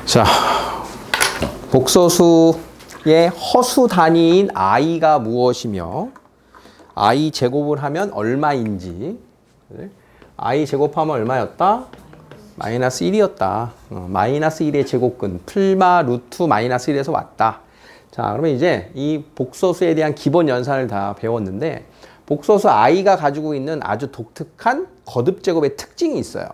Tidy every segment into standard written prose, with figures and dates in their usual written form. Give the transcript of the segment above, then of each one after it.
자, 복소수의 허수 단위인 i가 무엇이며 i 제곱을 하면 얼마인지. i 제곱하면 얼마였다? 마이너스 1이었다. 마이너스 1의 제곱근 풀마 루트 마이너스 1에서 왔다. 자, 그러면 이제 이 복소수에 대한 기본 연산을 다 배웠는데 복소수 i가 가지고 있는 아주 독특한 거듭제곱의 특징이 있어요.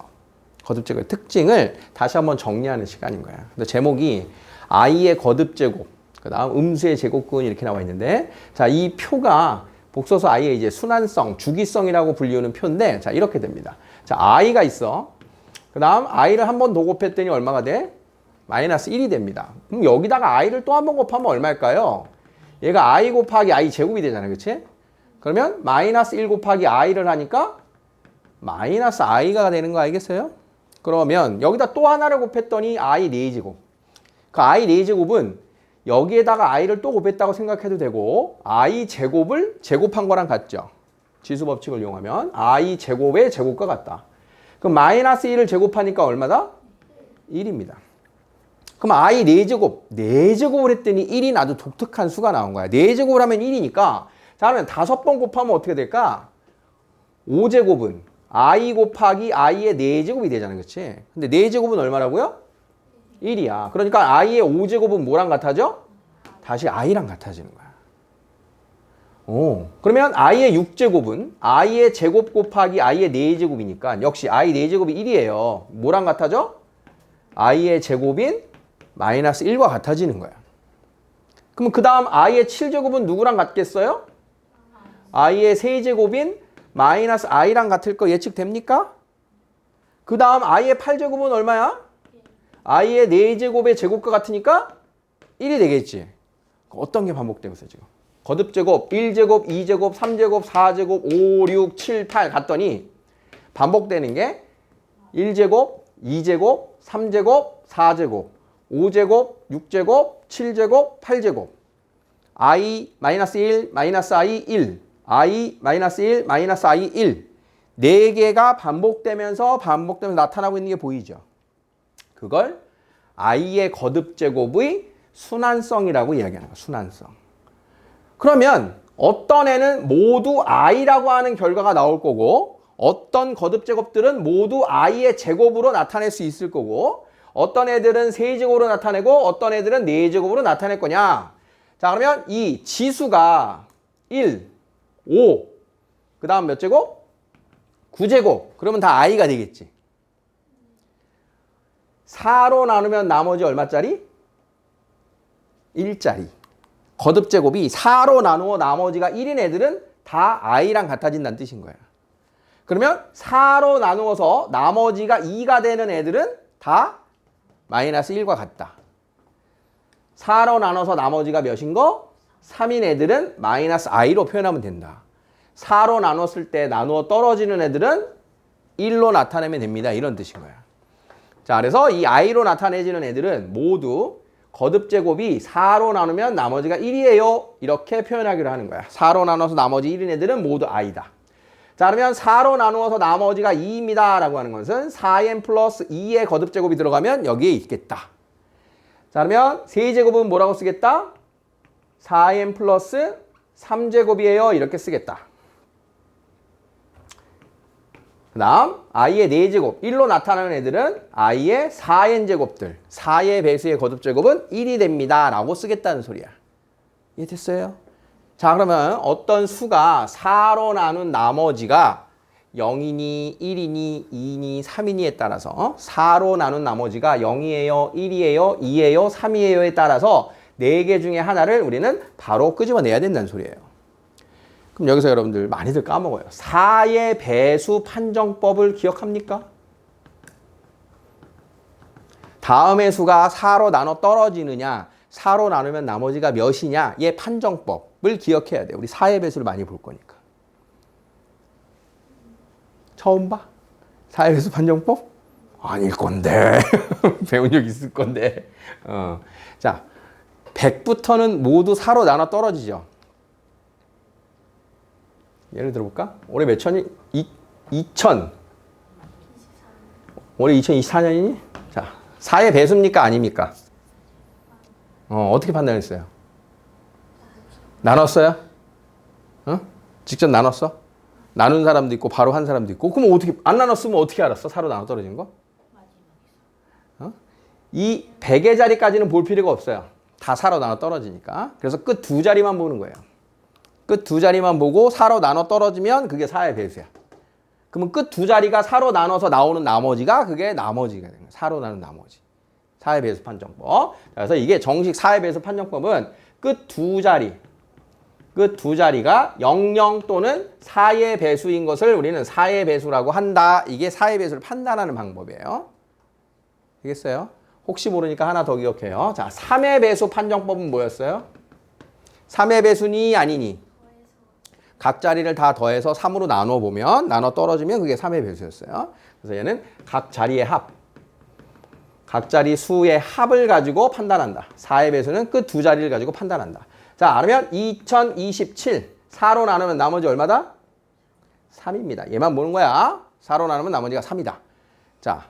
거듭제곱의 특징을 다시 한번 정리하는 시간인 거야. 근데 제목이 i의 거듭제곱, 그 다음 음수의 제곱근 이렇게 나와 있는데, 자, 이 표가 복소수 i의 이제 순환성, 주기성이라고 불리우는 표인데, 자, 이렇게 됩니다. 자, i가 있어. 그 다음 i를 한 번 더 곱했더니 얼마가 돼? 마이너스 1이 됩니다. 그럼 여기다가 i를 또 한 번 곱하면 얼마일까요? 얘가 i 곱하기 i 제곱이 되잖아요. 그치? 그러면 마이너스 1 곱하기 i를 하니까 마이너스 i가 되는 거 알겠어요? 그러면 여기다 또 하나를 곱했더니 i 4제곱. 그 i 4제곱은 여기에다가 i를 또 곱했다고 생각해도 되고 i 제곱을 제곱한 거랑 같죠. 지수 법칙을 이용하면 i 제곱의 제곱과 같다. 그럼 마이너스 1을 제곱하니까 얼마다? 1입니다. 그럼 i 4제곱, 4제곱을 했더니 1인 아주 독특한 수가 나온 거야. 4제곱을 하면 1이니까 자, 그러면 5번 곱하면 어떻게 될까? 5제곱은 i 곱하기 i의 4제곱이 되잖아요. 그치? 근데 4제곱은 얼마라고요? 1이야. 그러니까 i의 5제곱은 뭐랑 같아져? 다시 i랑 같아지는 거야. 오, 그러면 i의 6제곱은 i의 제곱 곱하기 i의 4제곱이니까 역시 i 4제곱이 1이에요. 뭐랑 같아져? i의 제곱인 마이너스 1과 같아지는 거야. 그럼 그 다음 i의 7제곱은 누구랑 같겠어요? i의 세제곱인 마이너스 i랑 같을 거 예측됩니까? 그 다음 i의 8제곱은 얼마야? i의 4제곱의 제곱과 같으니까 1이 되겠지. 어떤 게 반복되고 있어 지금? 거듭제곱 1제곱, 2제곱, 3제곱, 4제곱, 5, 6, 7, 8 갔더니 반복되는 게 1제곱, 2제곱, 3제곱, 4제곱, 5제곱, 6제곱, 7제곱, 8제곱. i 마이너스 1, 마이너스 i 1, i 마이너스 1, 마이너스 i 1. 4개가 반복되면서 나타나고 있는 게 보이죠. 그걸 i의 거듭제곱의 순환성이라고 이야기하는 거야. 순환성. 그러면 어떤 애는 모두 i라고 하는 결과가 나올 거고 어떤 거듭제곱들은 모두 i의 제곱으로 나타낼 수 있을 거고 어떤 애들은 세제곱으로 나타내고 어떤 애들은 4제곱으로 나타낼 거냐. 자, 그러면 이 지수가 1, 5, 그 다음 몇 제곱? 9제곱. 그러면 다 i가 되겠지. 4로 나누면 나머지 얼마짜리? 1짜리. 거듭제곱이 4로 나누어 나머지가 1인 애들은 다 i랑 같아진다는 뜻인 거야. 그러면 4로 나누어서 나머지가 2가 되는 애들은 다 마이너스 1과 같다. 4로 나눠서 나머지가 몇인 거? 3인 애들은 마이너스 i로 표현하면 된다. 4로 나눴을 때 나누어 떨어지는 애들은 1로 나타내면 됩니다. 이런 뜻인 거야. 자, 그래서 이 i로 나타내지는 애들은 모두 거듭제곱이 4로 나누면 나머지가 1이에요. 이렇게 표현하기로 하는 거야. 4로 나눠서 나머지 1인 애들은 모두 i다. 자, 그러면 4로 나누어서 나머지가 2입니다. 라고 하는 것은 4n 플러스 2의 거듭제곱이 들어가면 여기에 있겠다. 자, 그러면 세제곱은 뭐라고 쓰겠다? 4n 플러스 3제곱이에요. 이렇게 쓰겠다. 그 다음 i의 4제곱 1로 나타나는 애들은 i의 4n제곱들 4의 배수의 거듭제곱은 1이 됩니다 라고 쓰겠다는 소리야. 이해됐어요? 자, 그러면 어떤 수가 4로 나눈 나머지가 0이니 1이니 2이니 3이니에 따라서 4로 나눈 나머지가 0이에요 1이에요 2에요 3이에요에 따라서 4개 중에 하나를 우리는 바로 끄집어내야 된다는 소리예요. 그럼 여기서 여러분들 많이들 까먹어요. 4의 배수 판정법을 기억합니까? 다음의 수가 4로 나눠 떨어지느냐 4로 나누면 나머지가 몇이냐 얘 판정법을 기억해야 돼요. 우리 4의 배수를 많이 볼 거니까. 처음 봐? 4의 배수 판정법? 아닐 건데. 배운 적 있을 건데. 자, 100부터는 모두 4로 나눠 떨어지죠. 예를 들어볼까? 올해 몇 천이? 2000. 올해 2024년이니? 자, 4의 배수입니까? 아닙니까? 어떻게 판단했어요? 나눴어요? 직접 나눴어? 나눈 사람도 있고 바로 한 사람도 있고. 그럼 어떻게 안 나눴으면 어떻게 알았어? 4로 나눠 떨어진 거? 이 100의 자리까지는 볼 필요가 없어요. 다 4로 나눠 떨어지니까. 그래서 끝 두 자리만 보는 거예요. 끝 두 자리만 보고 4로 나눠 떨어지면 그게 4의 배수야. 그러면 끝 두 자리가 4로 나눠서 나오는 나머지가 그게 나머지가 되는 거예요. 4로 나눈 나머지. 4의 배수 판정법. 그래서 이게 정식 4의 배수 판정법은 끝 두 자리가 00 또는 4의 배수인 것을 우리는 4의 배수라고 한다. 이게 4의 배수를 판단하는 방법이에요. 알겠어요? 혹시 모르니까 하나 더 기억해요. 자, 3의 배수 판정법은 뭐였어요? 3의 배수니 아니니? 각 자리를 다 더해서 3으로 나눠 보면, 나눠 떨어지면 그게 3의 배수였어요. 그래서 얘는 각 자리의 합, 각 자리 수의 합을 가지고 판단한다. 4의 배수는 끝 두 자리를 가지고 판단한다. 자, 그러면 2027, 4로 나누면 나머지 얼마다? 3입니다. 얘만 보는 거야. 4로 나누면 나머지가 3이다. 자,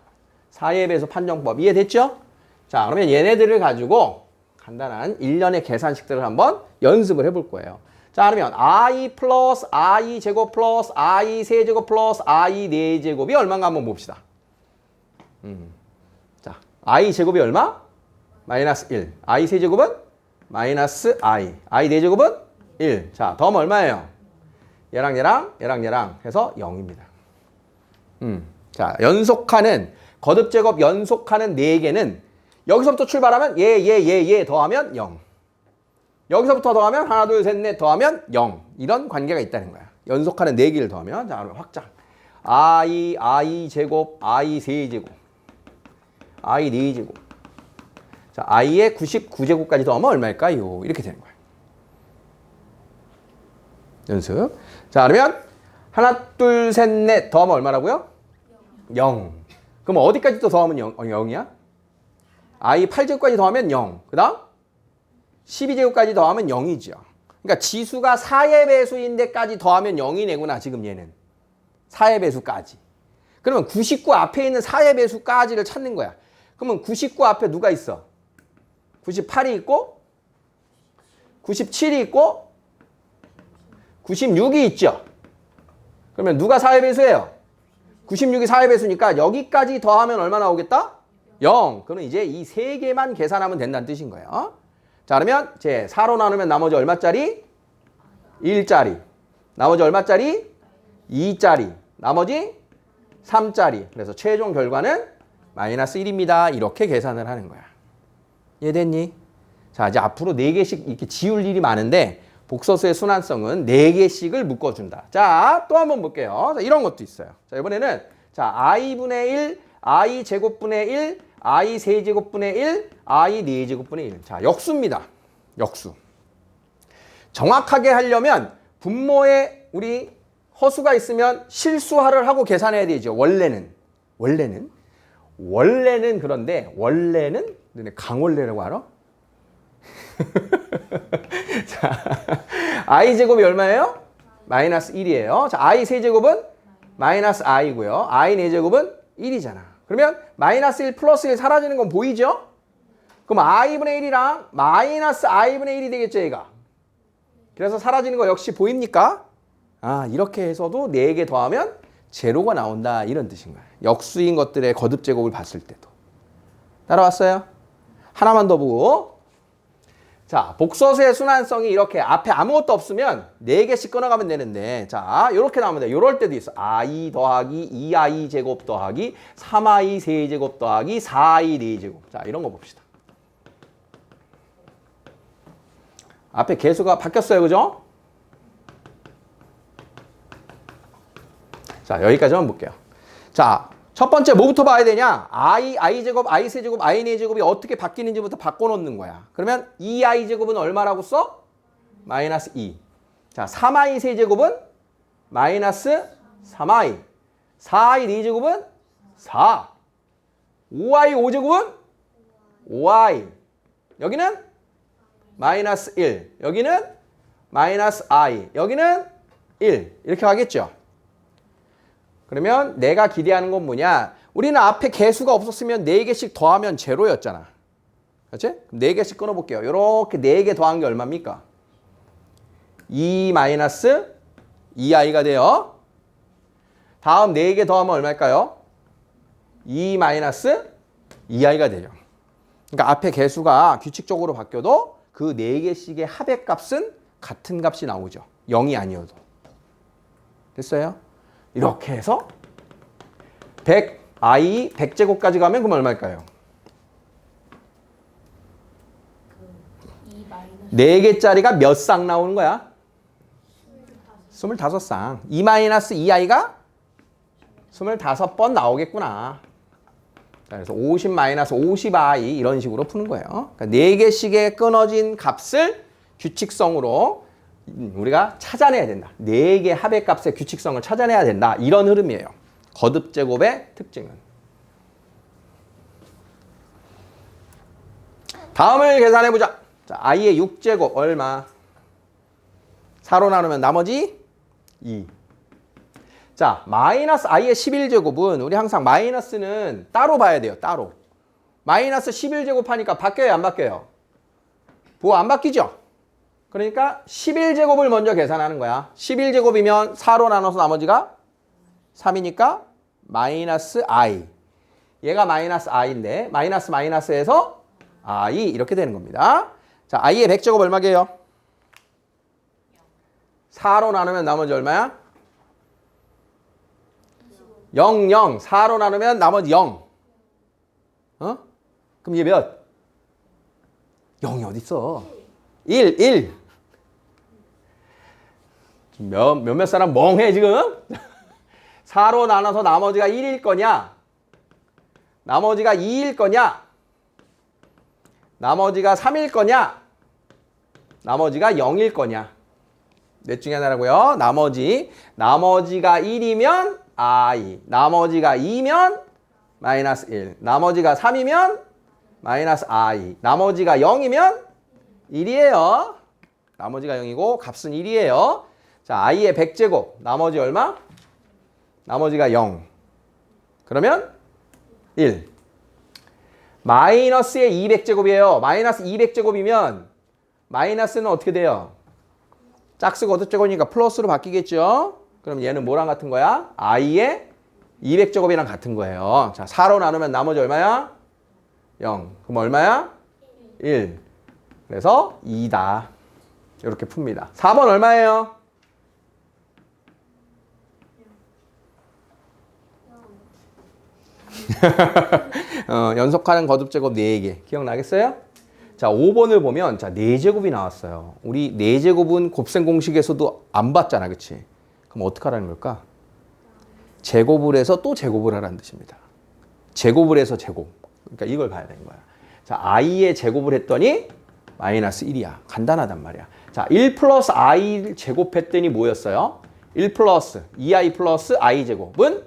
4의 배수 판정법 이해됐죠? 자, 그러면 얘네들을 가지고 간단한 일련의 계산식들을 한번 연습을 해볼 거예요. 자, 그러면 i 플러스 i 제곱 플러스 i 세제곱 플러스 i 네제곱이 얼마인가 한번 봅시다. 자, i 제곱이 얼마? 마이너스 1. i 세제곱은 마이너스 i 네제곱은 1. 자, 더하면 얼마예요? 얘랑 해서 0입니다. 자, 연속하는 거듭제곱 연속하는 4개는 여기서부터 출발하면 얘 더하면 0. 여기서부터 더하면 하나, 둘, 셋, 넷 더하면 0. 이런 관계가 있다는 거야. 연속하는 4개를 더하면. 자, 그러면 확장. i 제곱, i 세제곱, i 네제곱. 자, i의 99제곱까지 더하면 얼마일까요? 이렇게 되는 거야. 연습. 자, 그러면 하나, 둘, 셋, 넷 더하면 얼마라고요? 0. 그럼 어디까지 또 더하면 0이야? i 8제곱까지 더하면 0. 그 다음 12제곱까지 더하면 0이죠. 그러니까 지수가 4의 배수인데까지 더하면 0이 내구나. 지금 얘는 4의 배수까지. 그러면 99 앞에 있는 4의 배수까지를 찾는 거야. 그러면 99 앞에 누가 있어? 98이 있고 97이 있고 96이 있죠. 그러면 누가 4의 배수예요? 96이 4의 배수니까 여기까지 더하면 얼마 나오겠다? 0. 그러면 이제 이 세 개만 계산하면 된다는 뜻인 거예요. 자, 그러면 제 4로 나누면 나머지 얼마짜리? 1짜리. 나머지 얼마짜리? 2짜리. 나머지 3짜리. 그래서 최종 결과는 마이너스 1입니다. 이렇게 계산을 하는 거야. 이해됐니? 자, 이제 앞으로 4개씩 이렇게 지울 일이 많은데 복소수의 순환성은 4개씩을 묶어준다. 자, 또 한번 볼게요. 자, 이런 것도 있어요. 자, 이번에는 자, i분의 1, i 제곱분의 1, i 세제곱분의 1, i 네제곱분의 1. 자, 역수입니다. 역수. 정확하게 하려면 분모에 우리 허수가 있으면 실수하를 하고 계산해야 되죠. 원래는 그런데 원래는 너네 강원래라고 알아? 자, i 제곱이 얼마예요? 마이너스 1이에요. 자, i 세제곱은 마이너스 i고요. i 네제곱은 1이잖아. 그러면 마이너스 1 플러스 1 사라지는 건 보이죠? 그럼 i분의 1이랑 마이너스 i분의 1이 되겠죠, 얘가. 그래서 사라지는 거 역시 보입니까? 아, 이렇게 해서도 4개 더하면 제로가 나온다, 이런 뜻인 거예요. 역수인 것들의 거듭 제곱을 봤을 때도. 따라왔어요? 하나만 더 보고. 자, 복소수의 순환성이 이렇게 앞에 아무것도 없으면 4개씩 끊어가면 되는데, 자, 이렇게 나오면 돼. 이럴 때도 있어. i 더하기 2i 제곱 더하기 3i 세제곱 더하기 4i 네제곱. 자, 이런 거 봅시다. 앞에 개수가 바뀌었어요, 그죠? 자, 여기까지만 볼게요. 자, 첫 번째 뭐부터 봐야 되냐? i 제곱, i 세제곱, i 네제곱이 어떻게 바뀌는지부터 바꿔놓는 거야. 그러면 2i 제곱은 얼마라고 써? 마이너스 2. 자, 3i 세제곱은 마이너스 3i. 4i 네제곱은 4. 5i 5제곱은 5i. 여기는 마이너스 1. 여기는 마이너스 i. 여기는 1. 이렇게 가겠죠? 그러면 내가 기대하는 건 뭐냐? 우리는 앞에 개수가 없었으면 4개씩 더하면 제로였잖아. 그렇지? 4개씩 끊어볼게요. 이렇게 4개 더한 게 얼마입니까? 2 마이너스 2i가 돼요. 다음 4개 더하면 얼마일까요? 2 마이너스 2i가 되죠. 그러니까 앞에 개수가 규칙적으로 바뀌어도 그 4개씩의 합의 값은 같은 값이 나오죠. 0이 아니어도. 됐어요? 이렇게 해서 100i 100제곱까지 가면 그럼 얼마일까요? 4개짜리가 몇 쌍 나오는 거야? 25쌍. 2 마이너스 2i가 25번 나오겠구나. 그래서 50 마이너스 50i 이런 식으로 푸는 거예요. 그러니까 4개씩의 끊어진 값을 규칙성으로 우리가 찾아내야 된다. 4개 합의 값의 규칙성을 찾아내야 된다. 이런 흐름이에요. 거듭 제곱의 특징은. 다음을 계산해 보자. 자, i의 6제곱 얼마? 4로 나누면 나머지 2. 자, 마이너스 i의 11제곱은 우리 항상 마이너스는 따로 봐야 돼요. 따로. 마이너스 11제곱 하니까 바뀌어요? 안 바뀌어요? 뭐 안 바뀌죠? 그러니까 11제곱을 먼저 계산하는 거야. 11제곱이면 4로 나눠서 나머지가 3이니까 마이너스 i. 얘가 마이너스 i인데 마이너스 마이너스에서 i 이렇게 되는 겁니다. 자, i의 100제곱 얼마게요? 4로 나누면 나머지 얼마야? 0, 0. 4로 나누면 나머지 0. 어? 그럼 얘 몇? 0이 어딨어? 1, 1. 몇몇 사람 멍해 지금? 4로 나눠서 나머지가 1일 거냐? 나머지가 2일 거냐? 나머지가 3일 거냐? 나머지가 0일 거냐? 넷 중에 하나라고요. 나머지가 1이면 i, 나머지가 2면 마이너스 1, 나머지가 3이면 마이너스 i, 나머지가 0이면 1이에요. 나머지가 0이고 값은 1이에요. 자, i의 100제곱, 나머지 얼마? 나머지가 0. 그러면 1. 마이너스의 200제곱이에요. 마이너스 200제곱이면 마이너스는 어떻게 돼요? 짝수 거듭제곱이니까 플러스로 바뀌겠죠? 그럼 얘는 뭐랑 같은 거야? i의 200제곱이랑 같은 거예요. 자, 4로 나누면 나머지 얼마야? 0. 그럼 얼마야? 1. 그래서 2다. 이렇게 풉니다. 4번 얼마예요? 연속하는 거듭제곱 4개. 기억나겠어요? 자, 5번을 보면 자, 4제곱이 나왔어요. 우리 4제곱은 곱셈 공식에서도 안 봤잖아. 그치? 그럼 어떻게 하라는 걸까? 제곱을 해서 또 제곱을 하라는 뜻입니다. 제곱을 해서 제곱. 그러니까 이걸 봐야 되는 거야. 자, i의 제곱을 했더니 마이너스 1이야. 간단하단 말이야. 자, 1 플러스 i 제곱했더니 뭐였어요? 1 플러스 2i 플러스 i 제곱은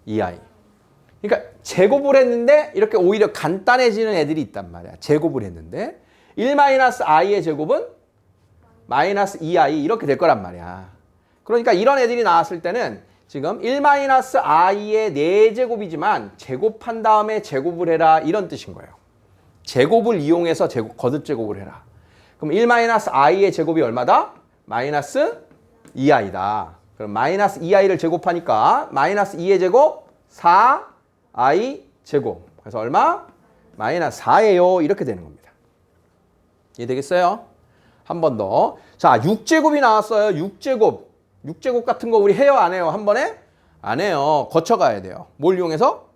2i. 그러니까 제곱을 했는데 이렇게 오히려 간단해지는 애들이 있단 말이야. 제곱을 했는데 1 마이너스 i의 제곱은 마이너스 2i 이렇게 될 거란 말이야. 그러니까 이런 애들이 나왔을 때는 지금 1 마이너스 i의 4제곱이지만 제곱한 다음에 제곱을 해라 이런 뜻인 거예요. 제곱을 이용해서 거듭제곱을 해라. 그럼 1 마이너스 i의 제곱이 얼마다? 마이너스 2i다. 그럼 마이너스 2i를 제곱하니까 마이너스 2의 제곱 4i 제곱. 그래서 얼마? 마이너스 4예요. 이렇게 되는 겁니다. 이해되겠어요? 한 번 더. 자, 6제곱이 나왔어요. 6제곱. 6제곱 같은 거 우리 해요? 안 해요? 한 번에? 안 해요. 거쳐가야 돼요. 뭘 이용해서?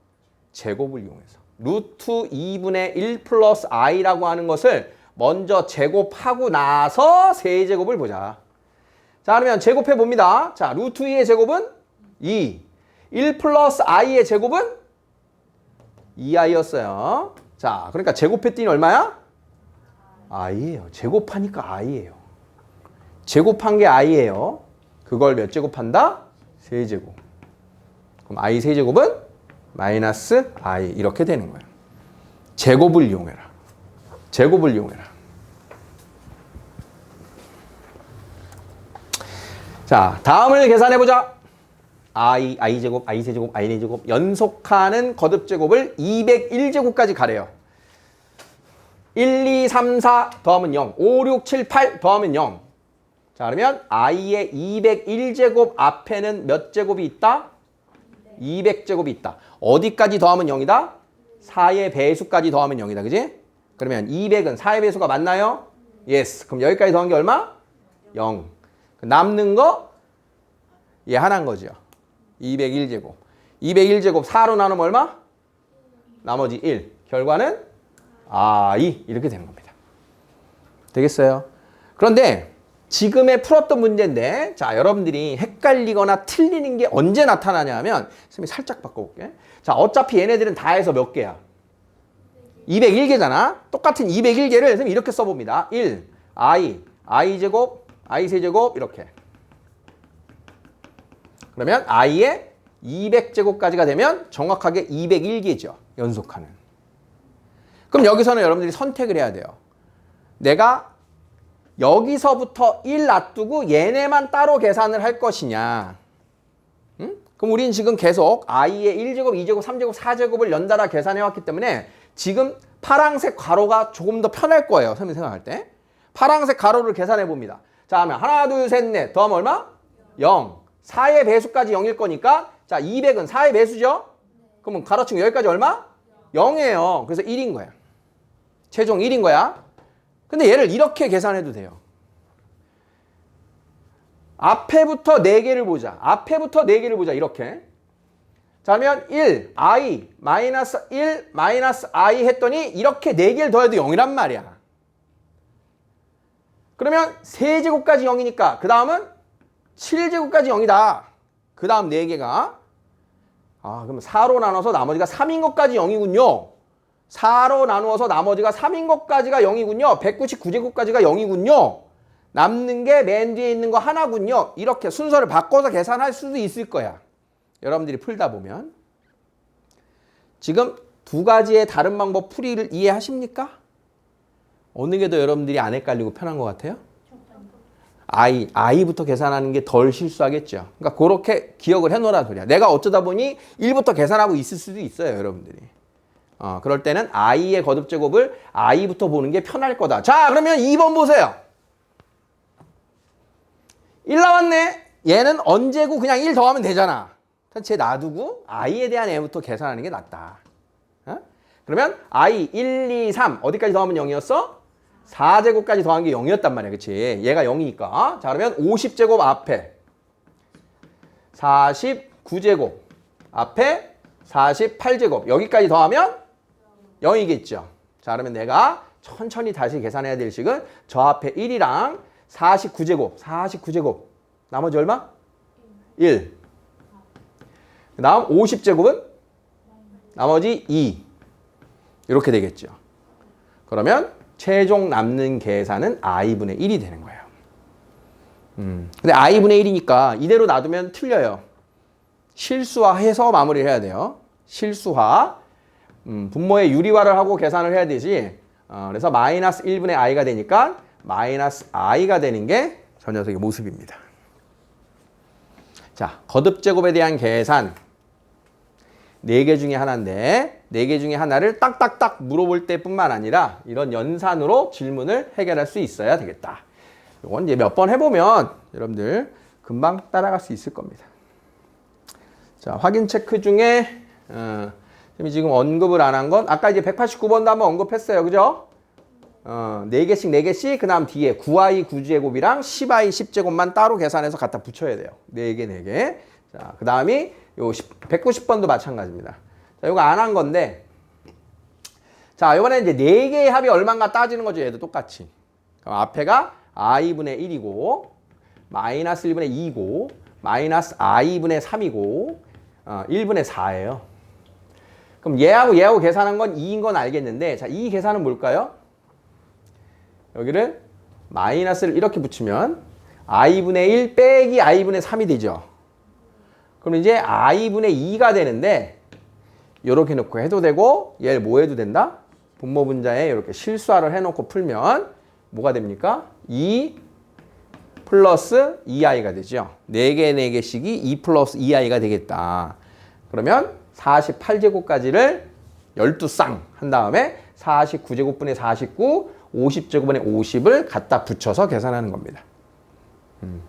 제곱을 이용해서. 루트 2분의 1 플러스 i라고 하는 것을 먼저 제곱하고 나서 세제곱을 보자. 자, 그러면 제곱해 봅니다. 자, 루트 2의 제곱은 2. 1 플러스 i의 제곱은 2i였어요. 자, 그러니까 제곱했더니 얼마야? i예요. 제곱하니까 i예요. 제곱한 게 i예요. 그걸 몇 제곱한다? 세제곱. 그럼 i 세제곱은 마이너스 i 이렇게 되는 거예요. 제곱을 이용해라. 제곱을 이용해라. 자, 다음을 계산해 보자. i 제곱, i 세제곱, i 4제곱 연속하는 거듭제곱을 201제곱까지 가래요. 1, 2, 3, 4 더하면 0, 5, 6, 7, 8 더하면 0. 자, 그러면 i의 201제곱 앞에는 몇 제곱이 있다? 200제곱이 있다. 어디까지 더하면 0이다? 4의 배수까지 더하면 0이다. 그지? 그러면 200은 4의 배수가 맞나요? 예스. 그럼 여기까지 더한 게 얼마? 0. 남는 거? 얘 하나인 거죠. 201제곱. 201제곱 4로 나누면 얼마? 나머지 1. 결과는 i. 이렇게 되는 겁니다. 되겠어요? 그런데 지금의 풀었던 문제인데, 자, 여러분들이 헷갈리거나 틀리는 게 언제 나타나냐 하면, 선생님이 살짝 바꿔볼게. 자, 어차피 얘네들은 다 해서 몇 개야? 201개잖아? 똑같은 201개를 선생님이 이렇게 써봅니다. 1, i 제곱, i 세제곱, 이렇게. 그러면 i의 200제곱까지가 되면 정확하게 201개죠. 연속하는. 그럼 여기서는 여러분들이 선택을 해야 돼요. 내가 여기서부터 1 놔두고 얘네만 따로 계산을 할 것이냐. 응? 그럼 우리는 지금 계속 i의 1제곱, 2제곱, 3제곱, 4제곱을 연달아 계산해왔기 때문에 지금 파란색 괄호가 조금 더 편할 거예요. 선생님 생각할 때. 파란색 괄호를 계산해 봅니다. 자, 하면 하나, 둘, 셋, 넷 더하면 얼마? 0. 4의 배수까지 0일 거니까 자, 200은 4의 배수죠? 그러면 가로치고 여기까지 얼마? 0이에요. 그래서 1인 거야. 최종 1인 거야. 근데 얘를 이렇게 계산해도 돼요. 앞에부터 4개를 보자. 앞에부터 4개를 보자. 이렇게. 자, 그러면 1, i, 마이너스 1, 마이너스 i 했더니 이렇게 4개를 더해도 0이란 말이야. 그러면 세제곱까지 0이니까 그 다음은 7제곱까지 0이다. 그 다음 4개가. 아, 그럼 4로 나눠서 나머지가 3인 것까지 0이군요. 4로 나누어서 나머지가 3인 것까지가 0이군요. 199제곱까지가 0이군요. 남는 게 맨 뒤에 있는 거 하나군요. 이렇게 순서를 바꿔서 계산할 수도 있을 거야. 여러분들이 풀다 보면. 지금 두 가지의 다른 방법 풀이를 이해하십니까? 어느 게 더 여러분들이 안 헷갈리고 편한 것 같아요? i부터 계산하는 게 덜 실수하겠죠. 그러니까 그렇게 기억을 해놓으라는 소리야. 내가 어쩌다 보니 1부터 계산하고 있을 수도 있어요, 여러분들이. 그럴 때는 i의 거듭제곱을 i부터 보는 게 편할 거다. 자, 그러면 2번 보세요. 1 나왔네. 얘는 언제고 그냥 1 더하면 되잖아. 쟤 놔두고 i에 대한 애부터 계산하는 게 낫다. 그러면 i 1, 2, 3 어디까지 더하면 0이었어? 4제곱까지 더한 게 0이었단 말이야. 그치? 얘가 0이니까. 자, 그러면 50제곱 앞에 49제곱 앞에 48제곱 여기까지 더하면 0이겠죠. 자, 그러면 내가 천천히 다시 계산해야 될 식은 저 앞에 1이랑 49제곱 나머지 얼마? 1. 그 다음 50제곱은 나머지 2. 이렇게 되겠죠. 그러면 최종 남는 계산은 i분의 1이 되는 거예요. 근데 i분의 1이니까 이대로 놔두면 틀려요. 실수화해서 마무리를 해야 돼요. 실수화. 분모의 유리화를 하고 계산을 해야 되지. 그래서 마이너스 1분의 i가 되니까 마이너스 i가 되는 게 저 녀석의 모습입니다. 자, 거듭제곱에 대한 계산 4개 중에 하나인데 4개 중에 하나를 딱딱딱 물어볼 때뿐만 아니라 이런 연산으로 질문을 해결할 수 있어야 되겠다. 이건 이제 몇 번 해보면 여러분들 금방 따라갈 수 있을 겁니다. 자, 확인 체크 중에 지금 언급을 안 한 건 아까 이제 189번도 한번 언급했어요. 그죠? 4개씩 그 다음 뒤에 9i 9제곱이랑 10i 10제곱만 따로 계산해서 갖다 붙여야 돼요. 4개. 자, 그 다음이 요 190번도 마찬가지입니다. 자, 이거 안 한 건데 자, 이번에 이제 4개의 합이 얼마인가 따지는 거죠. 얘도 똑같이. 그럼 앞에가 i분의 1이고 마이너스 1분의 2고 마이너스 i분의 3이고 1분의 4예요. 그럼 얘하고 계산한 건 2인 건 알겠는데 자, 이 계산은 뭘까요? 여기를 마이너스를 이렇게 붙이면 i분의 1 빼기 i분의 3이 되죠. 그럼 이제 i분의 2가 되는데 이렇게 놓고 해도 되고 얘를 뭐 해도 된다? 분모 분자에 이렇게 실수화를 해놓고 풀면 뭐가 됩니까? 2 플러스 2i가 되죠. 4개, 4개씩이 2 플러스 2i가 되겠다. 그러면 48제곱까지를 12쌍 한 다음에 49제곱분의 49, 50제곱분의 50을 갖다 붙여서 계산하는 겁니다.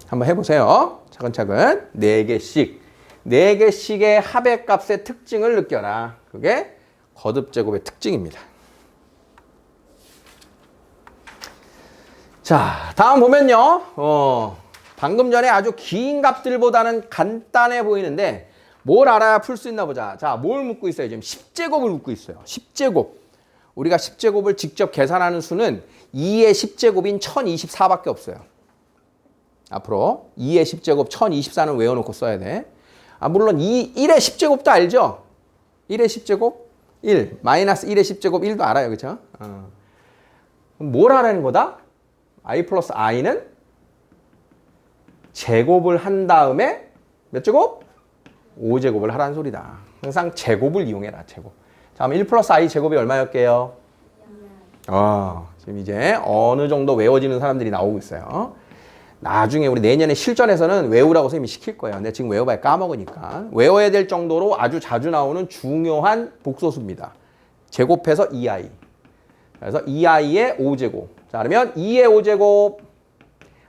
한번 해보세요. 차근차근. 4개씩. 4개씩의 합의 값의 특징을 느껴라. 그게 거듭제곱의 특징입니다. 자, 다음 보면요. 방금 전에 아주 긴 값들보다는 간단해 보이는데 뭘 알아야 풀 수 있나 보자. 자, 뭘 묻고 있어요? 지금 10제곱을 묻고 있어요. 10제곱. 우리가 10제곱을 직접 계산하는 수는 2의 10제곱인 1024밖에 없어요. 앞으로 2의 10제곱 1024는 외워놓고 써야 돼. 물론 1의 10제곱도 알죠? 1의 10제곱 1, 마이너스 1의 10제곱 1도 알아요. 그렇죠? 그럼 뭘 하라는 거다? i 플러스 i는 제곱을 한 다음에 몇 제곱? 5제곱을 하라는 소리다. 항상 제곱을 이용해라. 제곱. 자, 그럼 1 플러스 i 제곱이 얼마였게요? 지금 이제 어느 정도 외워지는 사람들이 나오고 있어요. 나중에 우리 내년에 실전에서는 외우라고 선생님이 시킬 거예요. 근데 지금 외워봐야 까먹으니까. 외워야 될 정도로 아주 자주 나오는 중요한 복소수입니다. 제곱해서 2i. 그래서 2i의 5제곱. 자, 그러면 2의 5제곱,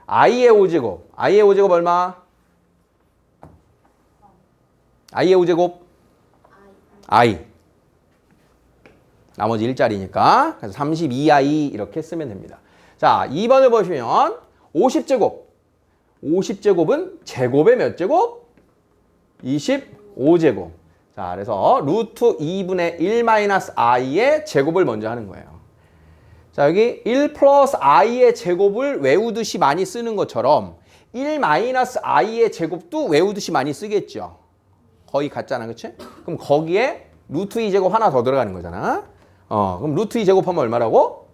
i의 5제곱. i의 5제곱 얼마? i의 5제곱? i. 나머지 1짜리니까. 그래서 32i 이렇게 쓰면 됩니다. 자, 2번을 보시면 50제곱. 50제곱은 제곱의 몇 제곱? 25제곱. 자, 그래서 루트 2분의 1 마이너스 i의 제곱을 먼저 하는 거예요. 자, 여기 1 플러스 i의 제곱을 외우듯이 많이 쓰는 것처럼 1 마이너스 i의 제곱도 외우듯이 많이 쓰겠죠. 거의 같잖아, 그치? 그럼 거기에 루트 2제곱 하나 더 들어가는 거잖아. 그럼 루트 2제곱하면 얼마라고?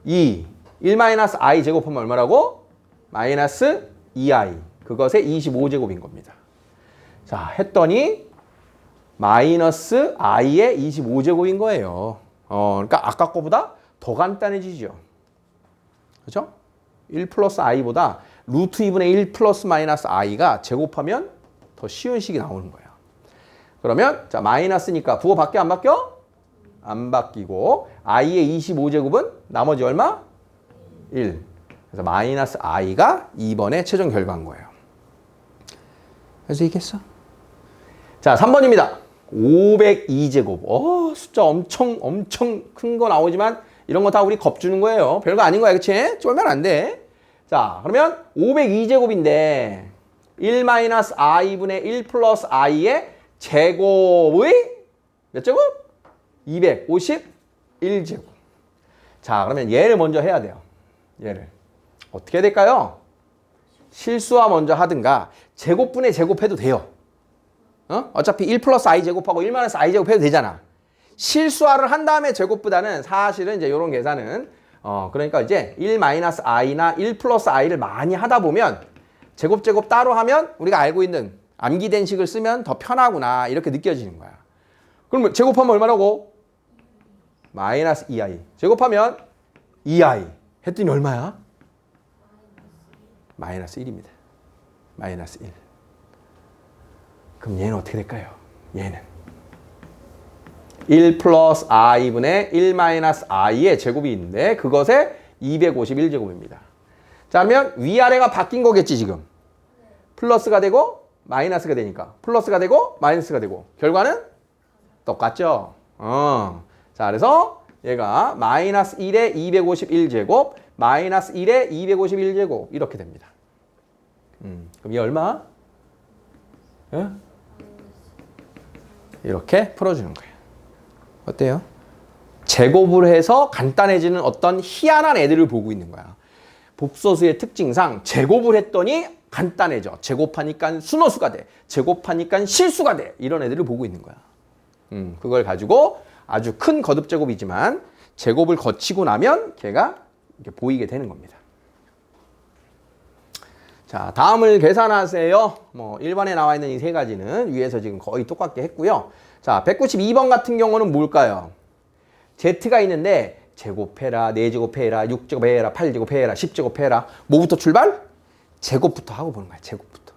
2. 1 마이너스 i 제곱하면 얼마라고? 마이너스 2i. 그것의 25제곱인 겁니다. 자, 했더니 마이너스 i의 25제곱인 거예요. 그러니까 아까 거보다 더 간단해지죠. 그렇죠? 1 플러스 i보다 루트 2분의 1 플러스 마이너스 i가 제곱하면 더 쉬운 식이 나오는 거예요. 그러면 자, 마이너스니까 부호 바뀌어 안 바뀌어? 안 바뀌고 i의 25제곱은 나머지 얼마? 1. 그래서 마이너스 i가 2번의 최종 결과인 거예요. 그래서 이겠어? 자, 3번입니다. 502제곱. 숫자 엄청 큰 거 나오지만 이런 거 다 우리 겁주는 거예요. 별거 아닌 거야, 그치? 쫄면 안 돼. 자, 그러면 502제곱인데 1-i분의 1 플러스 i의 제곱의 몇 제곱? 251제곱. 자, 그러면 얘를 먼저 해야 돼요. 얘를. 어떻게 해야 될까요? 실수와 먼저 하든가 제곱분의 제곱해도 돼요. 어차피 1 플러스 i 제곱하고 1 마이너스 i 제곱해도 되잖아. 실수화를 한 다음에 제곱보다는 사실은 이제 이런 계산은 그러니까 이제 1 마이너스 i나 1 플러스 i를 많이 하다 보면 제곱 따로 하면 우리가 알고 있는 암기된 식을 쓰면 더 편하구나 이렇게 느껴지는 거야. 그럼 제곱하면 얼마라고? 마이너스 2i. 제곱하면 2i. 했더니 얼마야? 마이너스 1입니다. 마이너스 1. 그럼 얘는 어떻게 될까요? 얘는 1 플러스 i분의 1 마이너스 i의 제곱이 있는데 그것의 251제곱입니다. 자, 그러면 위아래가 바뀐 거겠지 지금. 플러스가 되고 마이너스가 되니까. 플러스가 되고 마이너스가 되고. 결과는 똑같죠? 자, 그래서 얘가 마이너스 1의 251제곱 마이너스 1의 251제곱 이렇게 됩니다. 그럼 얘 얼마? 이렇게 풀어주는 거예요. 어때요? 제곱을 해서 간단해지는 어떤 희한한 애들을 보고 있는 거야. 복소수의 특징상 제곱을 했더니 간단해져. 제곱하니까 순호수가 돼. 제곱하니까 실수가 돼. 이런 애들을 보고 있는 거야. 그걸 가지고 아주 큰 거듭제곱이지만 제곱을 거치고 나면 걔가 이렇게 보이게 되는 겁니다. 자, 다음을 계산하세요. 1번에 나와 있는 이 세 가지는 위에서 지금 거의 똑같게 했고요. 자, 192번 같은 경우는 뭘까요? Z가 있는데 제곱해라, 4제곱해라, 6제곱해라, 8제곱해라, 10제곱해라. 뭐부터 출발? 제곱부터 하고 보는 거야. 제곱부터.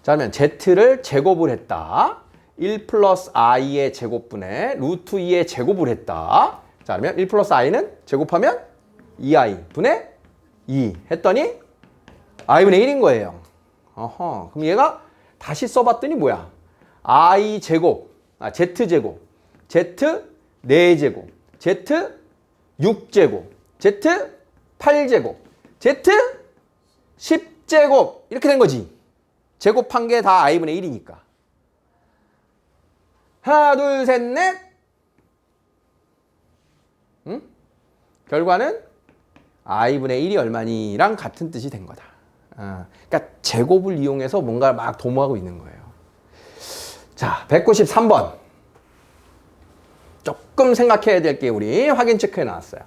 자, 그러면 z를 제곱을 했다. 1 플러스 i의 제곱분에 루트 2의 제곱을 했다. 자, 그러면 1 플러스 i는 제곱하면 2i 분의 2 했더니 i분의 1인 거예요. 어허. 그럼 얘가 다시 써봤더니 뭐야? i 제곱, z 제곱, z 4제곱, z 6제곱, z 8제곱, z 10제곱 이렇게 된 거지. 제곱한 게 다 i분의 1이니까. 하나, 둘, 셋, 넷. 응? 결과는 i분의 1이 얼마니랑 같은 뜻이 된 거다. 그러니까 제곱을 이용해서 뭔가 막 도모하고 있는 거예요. 자, 193번. 조금 생각해야 될 게 우리 확인 체크해 놨어요.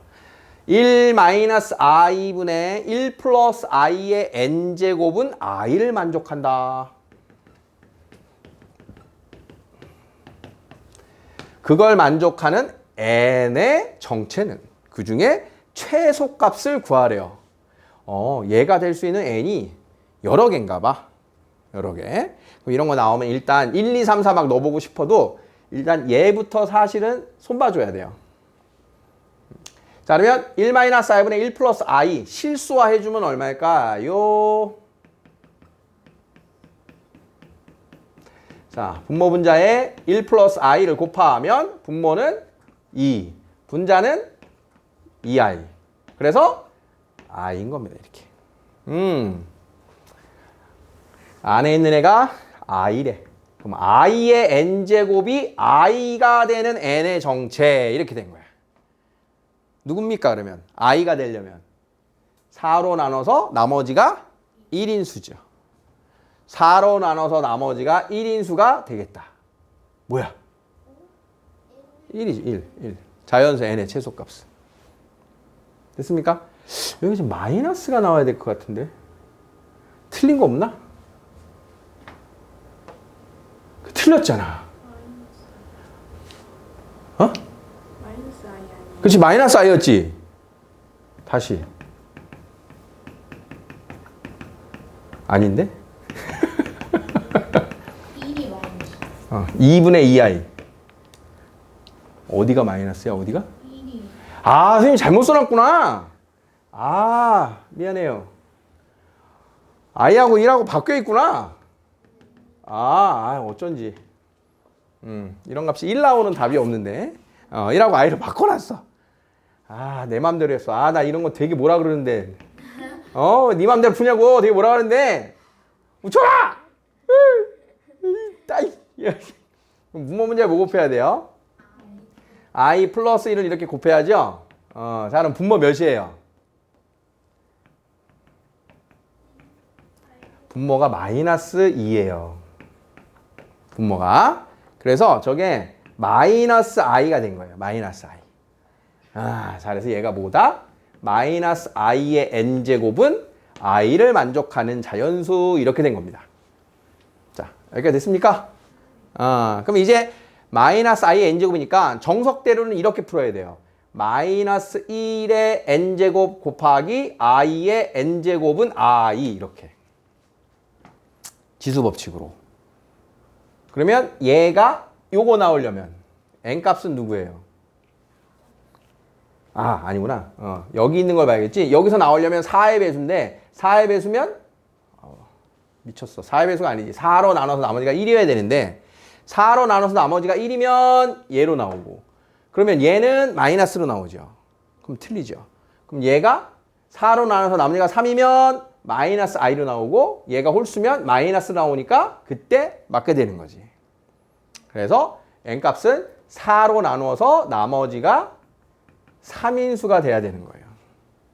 1 마이너스 i분의 1 플러스 i의 n제곱은 i를 만족한다. 그걸 만족하는 n의 정체는 그 중에 최소값을 구하래요. 얘가 될 수 있는 n이 여러 개인가 봐. 여러 개. 그럼 이런 거 나오면 일단 1, 2, 3, 4 막 넣어보고 싶어도 일단 얘부터 사실은 손봐줘야 돼요. 자, 그러면 1-i분의 1 플러스 i 실수화 해주면 얼마일까요? 자, 분모 분자에 1 플러스 i를 곱하면 분모는 2, 분자는 2i. 그래서 i인 겁니다. 이렇게. 안에 있는 애가 i래. 그럼 i의 n제곱이 i가 되는 n의 정체 이렇게 된 거야. 누굽니까 그러면? i가 되려면 4로 나눠서 나머지가 1인수죠. 4로 나눠서 나머지가 1인수가 되겠다. 뭐야? 1이지. 1. 자연수 n의 최소값은. 됐습니까? 여기 지금 마이너스가 나와야 될 것 같은데. 틀린 거 없나? 틀렸잖아. 어? 마이너스 i 아니에요? 그렇지, 마이너스 i였지. 다시. 아닌데? 1이 마이너스. 2분의 2i. 어디가 마이너스야? 어디가? 1이. 아, 선생님 잘못 써놨구나. 아, 미안해요. i하고 1하고 바뀌어 있구나. 어쩐지. 이런 값이 1 나오는 답이 없는데. 1하고 i를 바꿔놨어. 내 맘대로 했어. 나 이런 거 되게 뭐라 그러는데. 네 맘대로 푸냐고. 되게 뭐라 그러는데. 웃겨라! 분모 문제 뭐 곱해야 돼요? i 플러스 1을 이렇게 곱해야죠. 자, 그럼 분모 몇이에요? 분모가 마이너스 2예요. 분모가. 그래서 저게 마이너스 i가 된 거예요. 마이너스 i. 자, 그래서 얘가 뭐다? 마이너스 i의 n제곱은 i를 만족하는 자연수 이렇게 된 겁니다. 자, 여기까지 됐습니까? 그럼 이제 마이너스 i의 n제곱이니까 정석대로는 이렇게 풀어야 돼요. 마이너스 1의 n제곱 곱하기 i의 n제곱은 i 이렇게. 지수법칙으로. 그러면 얘가 요거 나오려면 n값은 누구예요? 아니구나. 여기 있는 걸 봐야겠지. 여기서 나오려면 4의 배수인데 4의 배수면 미쳤어. 4의 배수가 아니지. 4로 나눠서 나머지가 1이어야 되는데 4로 나눠서 나머지가 1이면 얘로 나오고 그러면 얘는 마이너스로 나오죠. 그럼 틀리죠. 그럼 얘가 4로 나눠서 나머지가 3이면 마이너스 i로 나오고 얘가 홀수면 마이너스 나오니까 그때 맞게 되는 거지. 그래서 n값은 4로 나누어서 나머지가 3인수가 돼야 되는 거예요.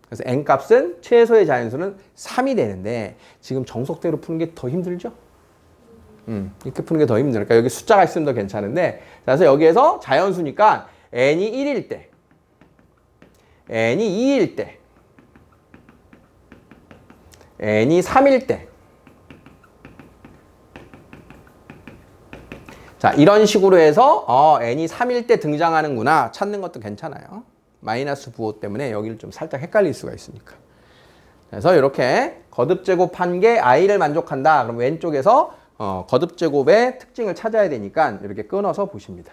그래서 n값은 최소의 자연수는 3이 되는데 지금 정석대로 푸는 게 더 힘들죠? 이렇게 푸는 게 더 힘들어요. 그러니까 여기 숫자가 있으면 더 괜찮은데 그래서 여기에서 자연수니까 n이 1일 때 n이 2일 때 n이 3일 때 자, 이런 식으로 해서 n이 3일 때 등장하는구나 찾는 것도 괜찮아요. 마이너스 부호 때문에 여기를 좀 살짝 헷갈릴 수가 있으니까. 그래서 이렇게 거듭 제곱한 게 i를 만족한다. 그럼 왼쪽에서 거듭 제곱의 특징을 찾아야 되니까 이렇게 끊어서 보십니다.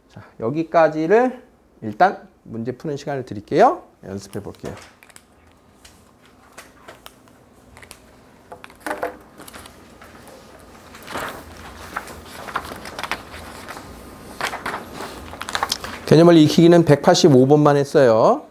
자, 여기까지를 일단 문제 푸는 시간을 드릴게요. 연습해 볼게요. 개념을 익히기는 185번만 했어요.